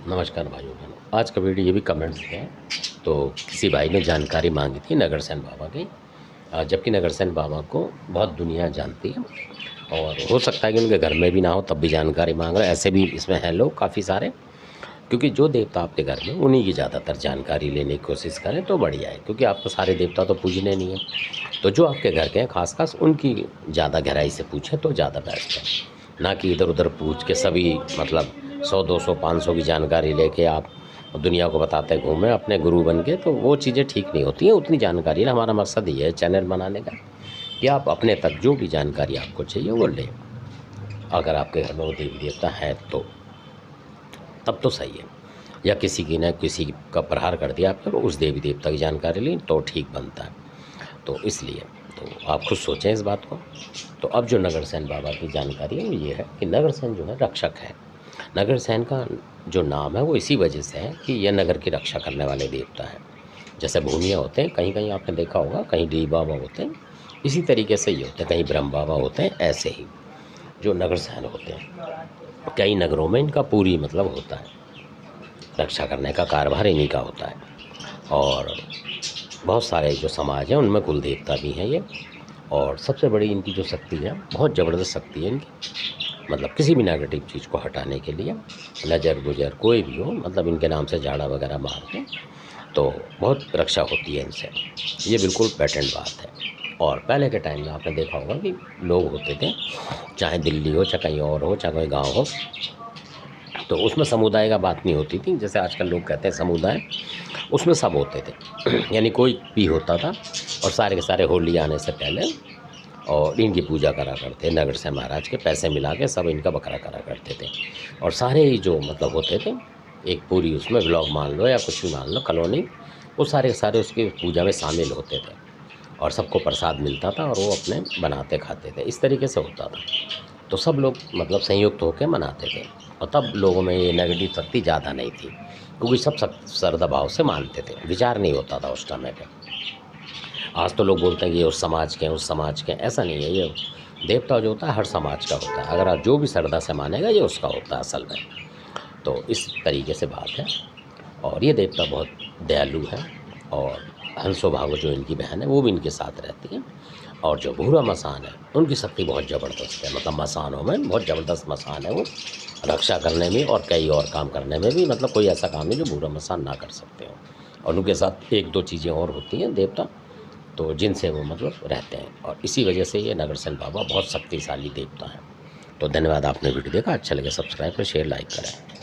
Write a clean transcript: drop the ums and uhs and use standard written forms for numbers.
नमस्कार भाइयों बहनों। आज का वीडियो ये भी कमेंट्स है। तो किसी भाई ने जानकारी मांगी थी नगरसेन बाबा की, जबकि नगरसेन बाबा को बहुत दुनिया जानती है और हो सकता है कि उनके घर में भी ना हो तब भी जानकारी मांग रहे। ऐसे भी इसमें हैं लोग काफ़ी सारे, क्योंकि जो देवता आपके घर में उन्हीं की ज़्यादातर जानकारी लेने की कोशिश करें तो बढ़िया है, क्योंकि आपको सारे देवता तो पूजने नहीं है। तो जो आपके घर के हैं खास उनकी ज़्यादा गहराई से पूछें तो ज़्यादा बेस्ट है, ना कि इधर उधर पूछ के सभी मतलब 100 200 500 की जानकारी लेके आप दुनिया को बताते घूमें अपने गुरु बन के, तो वो चीज़ें ठीक नहीं होती हैं। उतनी जानकारी ना, हमारा मकसद ये है चैनल बनाने का कि आप अपने तक जो भी जानकारी आपको चाहिए वो लें। अगर आपके घर में वो देवी देवता है तो तब तो सही है, या किसी की ना किसी का प्रहार कर दिया आपने तो उस देवी देवता की जानकारी ली तो ठीक बनता है। तो इसलिए तो आप खुद सोचें इस बात को। तो अब जो नगरसेन बाबा की जानकारी है वो ये है कि नगरसेन जो है रक्षक है। नगरसेन का जो नाम है वो इसी वजह से है कि यह नगर की रक्षा करने वाले देवता है। जैसे भूमिया होते हैं, कहीं कहीं आपने देखा होगा, कहीं डी बाबा होते हैं, इसी तरीके से ही होते हैं, कहीं ब्रह्म बाबा होते हैं। ऐसे ही जो नगरसेन होते हैं, कई नगरों में इनका पूरी मतलब होता है, रक्षा करने का कारभार इन्हीं का होता है। और बहुत सारे जो समाज हैं उनमें कुल देवता भी हैं ये। और सबसे बड़ी इनकी जो शक्ति है, बहुत ज़बरदस्त शक्ति है इनकी, मतलब किसी भी नेगेटिव चीज़ को हटाने के लिए, नज़र गुजर कोई भी हो, मतलब इनके नाम से झाड़ा वगैरह मार दें तो बहुत रक्षा होती है इनसे। ये बिल्कुल पैटेंट बात है। और पहले के टाइम में आपने देखा होगा कि लोग होते थे, चाहे दिल्ली हो चाहे कहीं और हो चाहे कोई गाँव हो, तो उसमें समुदाय का बात नहीं होती थी। जैसे आजकल लोग कहते हैं समुदाय, उसमें सब होते थे यानी कोई भी होता था और सारे के सारे होली आने से पहले और इनकी पूजा करा करते, नगरसेन महाराज के पैसे मिला के सब इनका बकरा करा करते थे। और सारे ही जो मतलब होते थे, एक पूरी उसमें ब्लॉक मान लो या कुछ भी मान लो, कॉलोनी, वो सारे के सारे उसकी पूजा में शामिल होते थे और सबको प्रसाद मिलता था और वो अपने बनाते खाते थे। इस तरीके से होता था। तो सब लोग मतलब संयुक्त होकर मनाते थे और तब लोगों में ये नेगेटिव शक्ति ज़्यादा नहीं थी, क्योंकि सब श्रद्धा भाव से मानते थे, विचार नहीं होता था उस समय पे। आज तो लोग बोलते हैं कि ये उस समाज के हैं उस समाज के हैं, ऐसा नहीं है। ये देवता जो होता है हर समाज का होता है, अगर आप जो भी श्रद्धा से मानेगा ये उसका होता है असल में। तो इस तरीके से बात है। और ये देवता बहुत दयालु है और हंसो भागो जो इनकी बहन है वो भी इनके साथ रहती है। और जो भूरा मसान है उनकी शक्ति बहुत ज़बरदस्त है, मतलब मसानों में बहुत ज़बरदस्त मसान है वो, रक्षा करने में और कई और काम करने में भी, मतलब कोई ऐसा काम नहीं जो भूरा मसान ना कर सकते हो। और उनके साथ एक दो चीज़ें और होती हैं देवता, तो जिनसे वो मतलब रहते हैं, और इसी वजह से ये नगरसेन बाबा बहुत शक्तिशाली देवता है। तो धन्यवाद, आपने वीडियो देखा, अच्छा लगे सब्सक्राइब करें, शेयर लाइक करें।